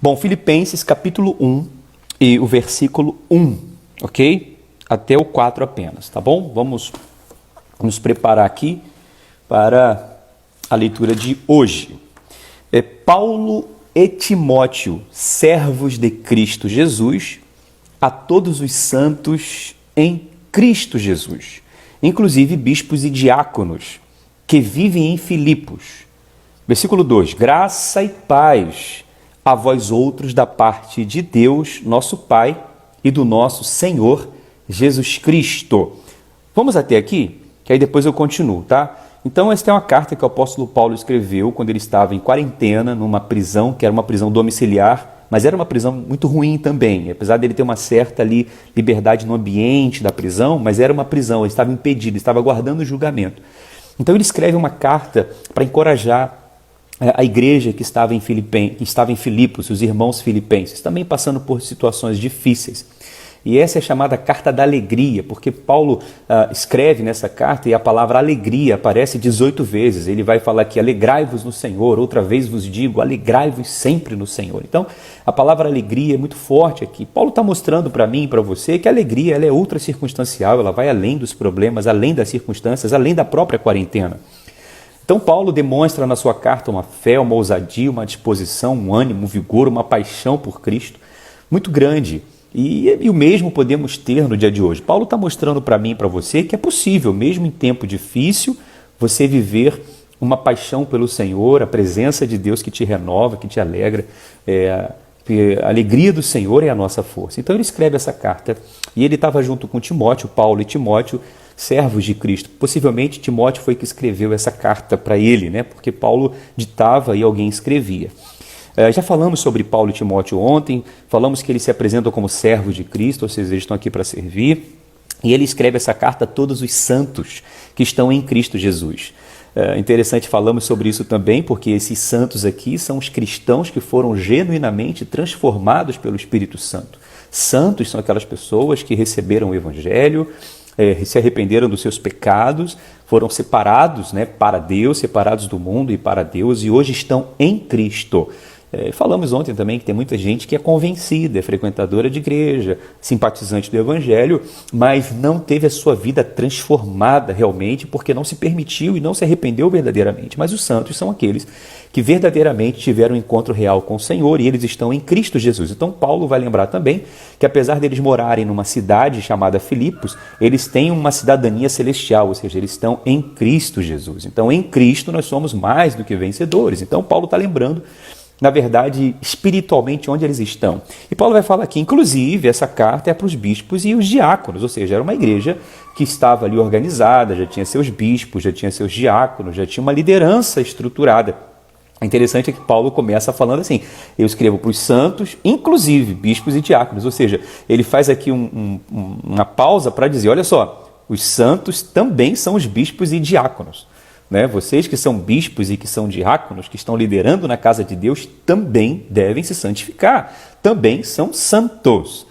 Bom, Filipenses capítulo 1 e o versículo 1, ok? Até o 4 apenas, tá bom? Vamos nos preparar aqui para a leitura de hoje. Paulo e Timóteo, servos de Cristo Jesus, a todos os santos em Cristo Jesus, inclusive bispos e diáconos, que vivem em Filipos. Versículo 2, graça e paz a vós outros da parte de Deus, nosso Pai, e do nosso Senhor Jesus Cristo. Vamos até aqui, que aí depois eu continuo, tá? Então, esta é uma carta que o apóstolo Paulo escreveu quando ele estava em quarentena, numa prisão, que era uma prisão domiciliar, mas era uma prisão muito ruim também, apesar dele ter uma certa ali liberdade no ambiente da prisão, mas era uma prisão, ele estava impedido, estava aguardando o julgamento. Então, ele escreve uma carta para encorajar a igreja que estava em Filipos, os irmãos filipenses, também passando por situações difíceis. E essa é chamada carta da alegria, porque Paulo escreve nessa carta e a palavra alegria aparece 18 vezes. Ele vai falar aqui, alegrai-vos no Senhor, outra vez vos digo, alegrai-vos sempre no Senhor. Então, a palavra alegria é muito forte aqui. Paulo está mostrando para mim e para você que a alegria ela é ultra circunstancial, ela vai além dos problemas, além das circunstâncias, além da própria quarentena. Então Paulo demonstra na sua carta uma fé, uma ousadia, uma disposição, um ânimo, um vigor, uma paixão por Cristo muito grande. E o mesmo podemos ter no dia de hoje. Paulo está mostrando para mim e para você que é possível, mesmo em tempo difícil, você viver uma paixão pelo Senhor, a presença de Deus que te renova, que te alegra. A alegria do Senhor é a nossa força. Então ele escreve essa carta e ele estava junto com Timóteo, Paulo e Timóteo, servos de Cristo. Possivelmente Timóteo foi que escreveu essa carta para ele, né? Porque Paulo ditava e alguém escrevia. Já falamos sobre Paulo e Timóteo ontem, falamos que eles se apresentam como servos de Cristo, ou seja, eles estão aqui para servir, e ele escreve essa carta a todos os santos que estão em Cristo Jesus. Interessante, falamos sobre isso também, porque esses santos aqui são os cristãos que foram genuinamente transformados pelo Espírito Santo. Santos são aquelas pessoas que receberam o Evangelho, se arrependeram dos seus pecados, foram separados, né, para Deus, separados do mundo e para Deus, e hoje estão em Cristo. Falamos ontem também que tem muita gente que é convencida, é frequentadora de igreja, simpatizante do Evangelho, mas não teve a sua vida transformada realmente porque não se permitiu e não se arrependeu verdadeiramente. Mas os santos são aqueles que verdadeiramente tiveram um encontro real com o Senhor e eles estão em Cristo Jesus. Então Paulo vai lembrar também que apesar deles morarem numa cidade chamada Filipos, eles têm uma cidadania celestial, ou seja, eles estão em Cristo Jesus. Então em Cristo nós somos mais do que vencedores. Então Paulo está lembrando na verdade, espiritualmente, onde eles estão. E Paulo vai falar aqui, inclusive, essa carta é para os bispos e os diáconos, ou seja, era uma igreja que estava ali organizada, já tinha seus bispos, já tinha seus diáconos, já tinha uma liderança estruturada. É interessante que Paulo começa falando assim, eu escrevo para os santos, inclusive bispos e diáconos, ou seja, ele faz aqui uma pausa para dizer, olha só, os santos também são os bispos e diáconos. Vocês que são bispos e que são diáconos, que estão liderando na casa de Deus, também devem se santificar, também são santos.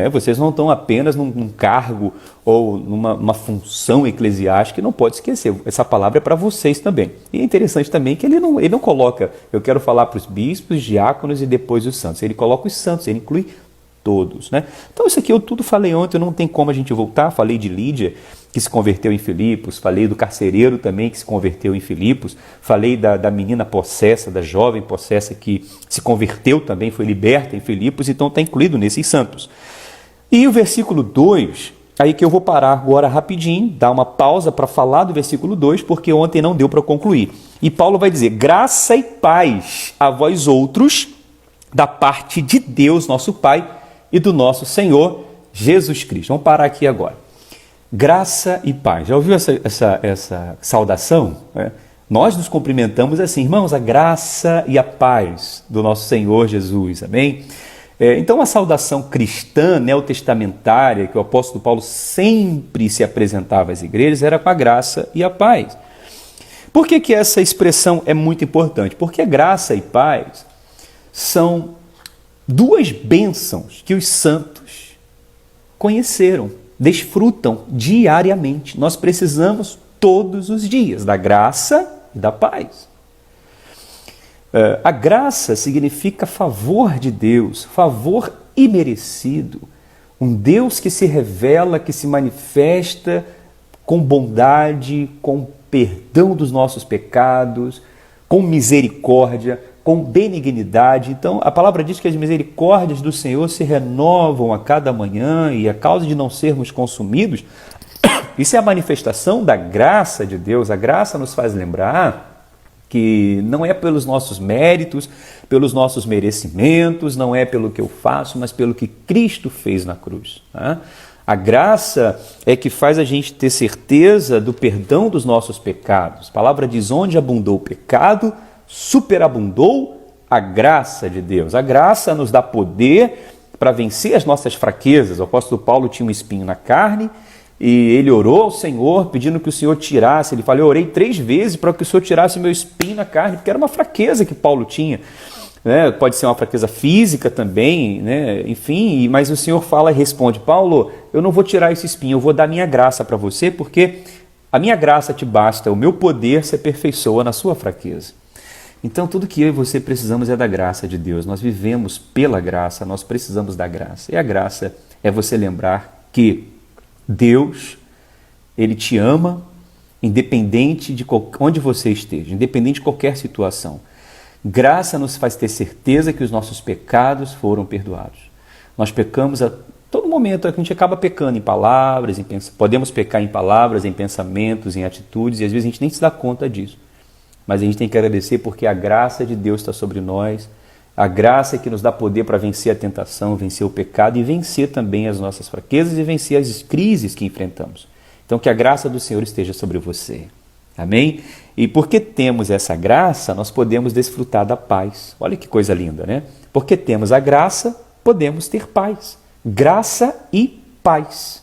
Vocês não estão apenas num cargo ou numa função eclesiástica, não pode esquecer, essa palavra é para vocês também. E é interessante também que ele não coloca, eu quero falar para os bispos, diáconos e depois os santos, ele coloca os santos, ele inclui todos. Então isso aqui eu tudo falei ontem, não tem como a gente voltar, falei de Lídia, que se converteu em Filipos, falei do carcereiro também que se converteu em Filipos, falei da menina possessa, da jovem possessa que se converteu também, foi liberta em Filipos, então está incluído nesses santos. E o versículo 2, aí que eu vou parar agora rapidinho, dar uma pausa para falar do versículo 2, porque ontem não deu para concluir. E Paulo vai dizer, graça e paz a vós outros, da parte de Deus, nosso Pai, e do nosso Senhor Jesus Cristo. Vamos parar aqui agora. Graça e paz. Já ouviu essa saudação? Nós nos cumprimentamos assim, irmãos, a graça e a paz do nosso Senhor Jesus, amém? Então a saudação cristã, neotestamentária, que o apóstolo Paulo sempre se apresentava às igrejas, era com a graça e a paz. Por que essa expressão é muito importante? Porque a graça e paz são duas bênçãos que os santos conheceram, desfrutam diariamente. Nós precisamos todos os dias da graça e da paz. A graça significa favor de Deus, favor imerecido. Um Deus que se revela, que se manifesta com bondade, com perdão dos nossos pecados, com misericórdia, com benignidade. Então, a palavra diz que as misericórdias do Senhor se renovam a cada manhã e a causa de não sermos consumidos, isso é a manifestação da graça de Deus. A graça nos faz lembrar que não é pelos nossos méritos, pelos nossos merecimentos, não é pelo que eu faço, mas pelo que Cristo fez na cruz. Tá? A graça é que faz a gente ter certeza do perdão dos nossos pecados. A palavra diz: onde abundou o pecado, superabundou a graça de Deus. A graça nos dá poder para vencer as nossas fraquezas. O apóstolo Paulo tinha um espinho na carne e ele orou ao Senhor pedindo que o Senhor tirasse. Ele falou: eu orei 3 vezes para que o Senhor tirasse o meu espinho na carne, porque era uma fraqueza que Paulo tinha. Pode ser uma fraqueza física também, enfim, mas o Senhor fala e responde: Paulo, eu não vou tirar esse espinho, eu vou dar minha graça para você, porque a minha graça te basta, o meu poder se aperfeiçoa na sua fraqueza. Então tudo que eu e você precisamos é da graça de Deus, nós vivemos pela graça, nós precisamos da graça. E a graça é você lembrar que Deus, Ele te ama, independente de onde você esteja, independente de qualquer situação. Graça nos faz ter certeza que os nossos pecados foram perdoados. Nós pecamos a todo momento, a gente acaba pecando em palavras, podemos pecar em palavras, em pensamentos, em atitudes, e às vezes a gente nem se dá conta disso. Mas a gente tem que agradecer porque a graça de Deus está sobre nós, a graça que nos dá poder para vencer a tentação, vencer o pecado e vencer também as nossas fraquezas e vencer as crises que enfrentamos. Então que a graça do Senhor esteja sobre você. Amém? E porque temos essa graça, nós podemos desfrutar da paz. Olha que coisa linda, né? Porque temos a graça, podemos ter paz. Graça e paz.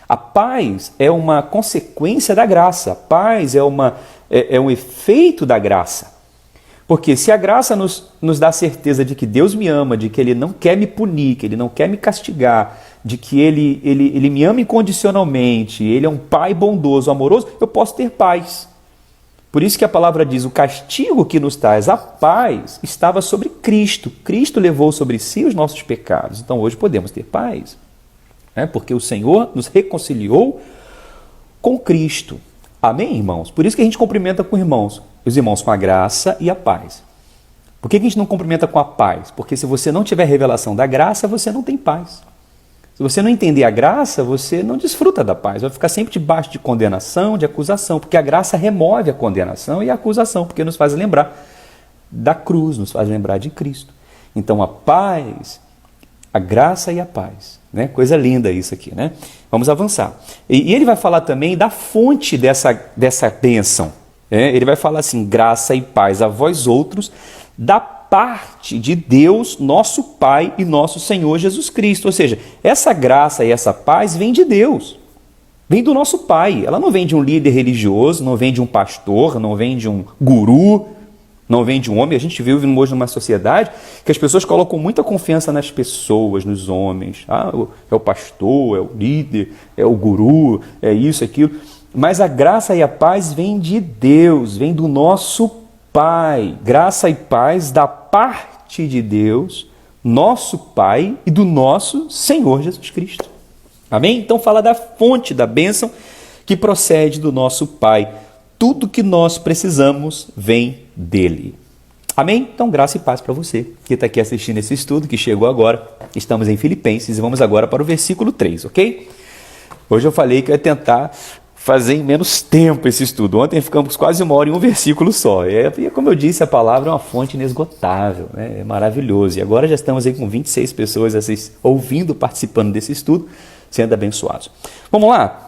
A paz é uma consequência da graça. A paz é um efeito da graça. Porque se a graça nos dá certeza de que Deus me ama, de que Ele não quer me punir, que Ele não quer me castigar, de que Ele me ama incondicionalmente, Ele é um Pai bondoso, amoroso, eu posso ter paz. Por isso que a palavra diz: o castigo que nos traz a paz estava sobre Cristo. Cristo levou sobre si os nossos pecados. Então hoje podemos ter paz, porque o Senhor nos reconciliou com Cristo. Amém, irmãos? Por isso que a gente cumprimenta com os irmãos com a graça e a paz. Por que a gente não cumprimenta com a paz? Porque se você não tiver revelação da graça, você não tem paz. Se você não entender a graça, você não desfruta da paz. Vai ficar sempre debaixo de condenação, de acusação, porque a graça remove a condenação e a acusação, porque nos faz lembrar da cruz, nos faz lembrar de Cristo. Então a paz, a graça e a paz. Coisa linda isso aqui, né? Vamos avançar. E ele vai falar também da fonte dessa bênção. Ele vai falar assim: graça e paz a vós outros, da parte de Deus, nosso Pai e nosso Senhor Jesus Cristo. Ou seja, essa graça e essa paz vem de Deus, vem do nosso Pai. Ela não vem de um líder religioso, não vem de um pastor, não vem de um guru, não vem de um homem. A gente vive hoje numa sociedade que as pessoas colocam muita confiança nas pessoas, nos homens. É o pastor, é o líder, é o guru, é isso, aquilo. Mas a graça e a paz vem de Deus, vem do nosso Pai. Graça e paz da parte de Deus, nosso Pai e do nosso Senhor Jesus Cristo. Amém? Então fala da fonte da bênção que procede do nosso Pai. Tudo que nós precisamos vem dele. Amém? Então graça e paz para você que está aqui assistindo esse estudo, que chegou agora. Estamos em Filipenses e vamos agora para o versículo 3, ok? Hoje eu falei que eu ia tentar fazer em menos tempo esse estudo. Ontem ficamos quase 1 hora em um versículo só. E como eu disse, a palavra é uma fonte inesgotável, é maravilhoso. E agora já estamos aí com 26 pessoas ouvindo, participando desse estudo, sendo abençoados. Vamos lá?